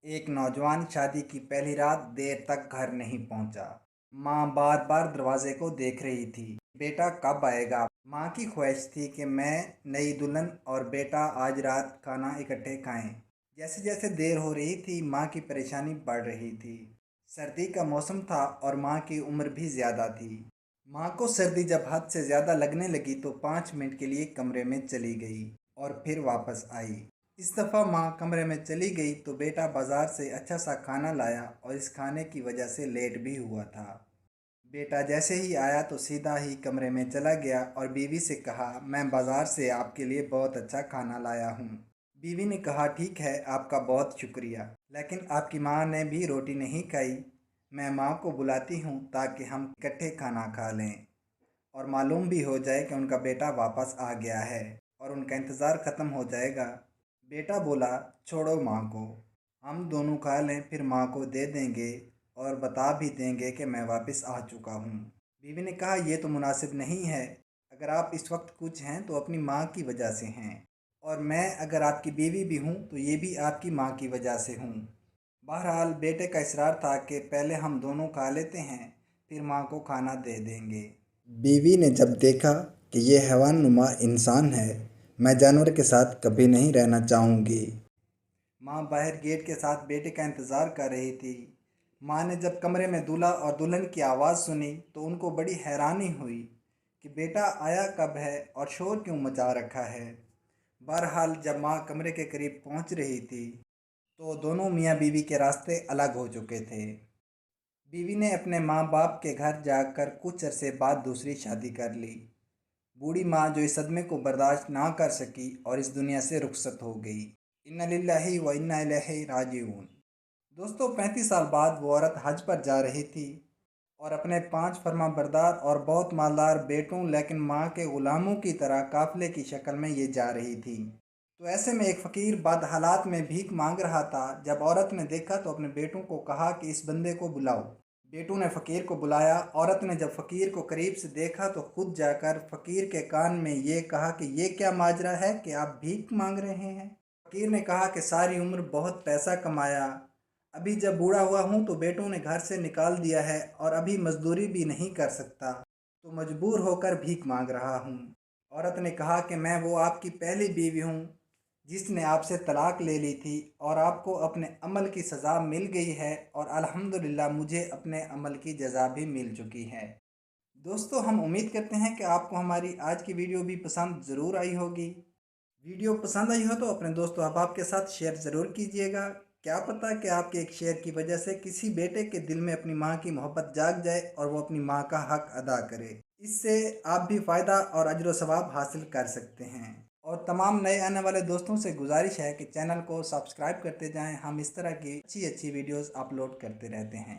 एक नौजवान शादी की पहली रात देर तक घर नहीं पहुंचा। माँ बार बार दरवाजे को देख रही थी। बेटा कब आएगा? माँ की ख्वाहिश थी कि मैं, नई दुल्हन और बेटा आज रात खाना इकट्ठे खाएं। जैसे जैसे देर हो रही थी, माँ की परेशानी बढ़ रही थी। सर्दी का मौसम था और माँ की उम्र भी ज़्यादा थी। माँ को सर्दी जब हद से ज़्यादा लगने लगी तो 5 मिनट के लिए कमरे में चली गई और फिर वापस आई। इस दफ़ा माँ कमरे में चली गई तो बेटा बाज़ार से अच्छा सा खाना लाया और इस खाने की वजह से लेट भी हुआ था। बेटा जैसे ही आया तो सीधा ही कमरे में चला गया और बीवी से कहा, मैं बाज़ार से आपके लिए बहुत अच्छा खाना लाया हूँ। बीवी ने कहा, ठीक है, आपका बहुत शुक्रिया, लेकिन आपकी माँ ने भी रोटी नहीं खाई। मैं माँ को बुलाती हूँ ताकि हम इकट्ठे खाना खा लें और मालूम भी हो जाए कि उनका बेटा वापस आ गया है और उनका इंतज़ार ख़त्म हो जाएगा। बेटा बोला, छोड़ो माँ को, हम दोनों खा लें, फिर माँ को दे देंगे और बता भी देंगे कि मैं वापस आ चुका हूँ। बीवी ने कहा, ये तो मुनासिब नहीं है। अगर आप इस वक्त कुछ हैं तो अपनी माँ की वजह से हैं, और मैं अगर आपकी बीवी भी हूँ तो ये भी आपकी माँ की वजह से हूँ। बहरहाल बेटे का इसरार था कि पहले हम दोनों खा लेते हैं, फिर माँ को खाना दे देंगे। बीवी ने जब देखा कि ये हैवान नुमा इंसान है, मैं जानवर के साथ कभी नहीं रहना चाहूँगी। माँ बाहर गेट के साथ बेटे का इंतज़ार कर रही थी। माँ ने जब कमरे में दूल्हा और दुल्हन की आवाज़ सुनी तो उनको बड़ी हैरानी हुई कि बेटा आया कब है और शोर क्यों मचा रखा है। बहरहाल जब माँ कमरे के करीब पहुँच रही थी तो दोनों मियाँ बीवी के रास्ते अलग हो चुके थे। बीवी ने अपने माँ बाप के घर जाकर कुछ अरसे बाद दूसरी शादी कर ली। बूढ़ी माँ जो इस सदमे को बर्दाश्त ना कर सकी और इस दुनिया से रुखसत हो गई। इन्ना लिल्लाहि व इन्ना इलैहि राजिऊन। दोस्तों, 35 साल बाद वो औरत हज पर जा रही थी और अपने 5 फर्माबरदार और बहुत मालदार बेटों लेकिन माँ के ग़ुलामों की तरह काफ़िले की शक्ल में ये जा रही थी। तो ऐसे में एक फ़कीर बद हालात में भीख मांग रहा था। जब औरत ने देखा तो अपने बेटों को कहा कि इस बंदे को बुलाओ। बेटों ने फ़कीर को बुलाया। औरत ने जब फ़कीर को करीब से देखा तो खुद जाकर फ़कीर के कान में ये कहा कि ये क्या माजरा है कि आप भीख मांग रहे हैं। फ़कीर ने कहा कि सारी उम्र बहुत पैसा कमाया, अभी जब बूढ़ा हुआ हूँ तो बेटों ने घर से निकाल दिया है और अभी मजदूरी भी नहीं कर सकता, तो मजबूर होकर भीख मांग रहा हूँ। औरत ने कहा कि मैं वो आपकी पहली बीवी हूँ जिसने आपसे तलाक ले ली थी और आपको अपने अमल की सज़ा मिल गई है और अल्हम्दुलिल्लाह मुझे अपने अमल की जज़ा भी मिल चुकी है। दोस्तों, हम उम्मीद करते हैं कि आपको हमारी आज की वीडियो भी पसंद ज़रूर आई होगी। वीडियो पसंद आई हो तो अपने दोस्तों अहबाब के साथ शेयर ज़रूर कीजिएगा। क्या पता कि आपके एक शेयर की वजह से किसी बेटे के दिल में अपनी माँ की मोहब्बत जाग जाए और वो अपनी माँ का हक अदा करे। इससे आप भी फ़ायदा और अजर व सवाब हासिल कर सकते हैं। और तमाम नए आने वाले दोस्तों से गुजारिश है कि चैनल को सब्सक्राइब करते जाएं। हम इस तरह की अच्छी अच्छी वीडियोज़ अपलोड करते रहते हैं।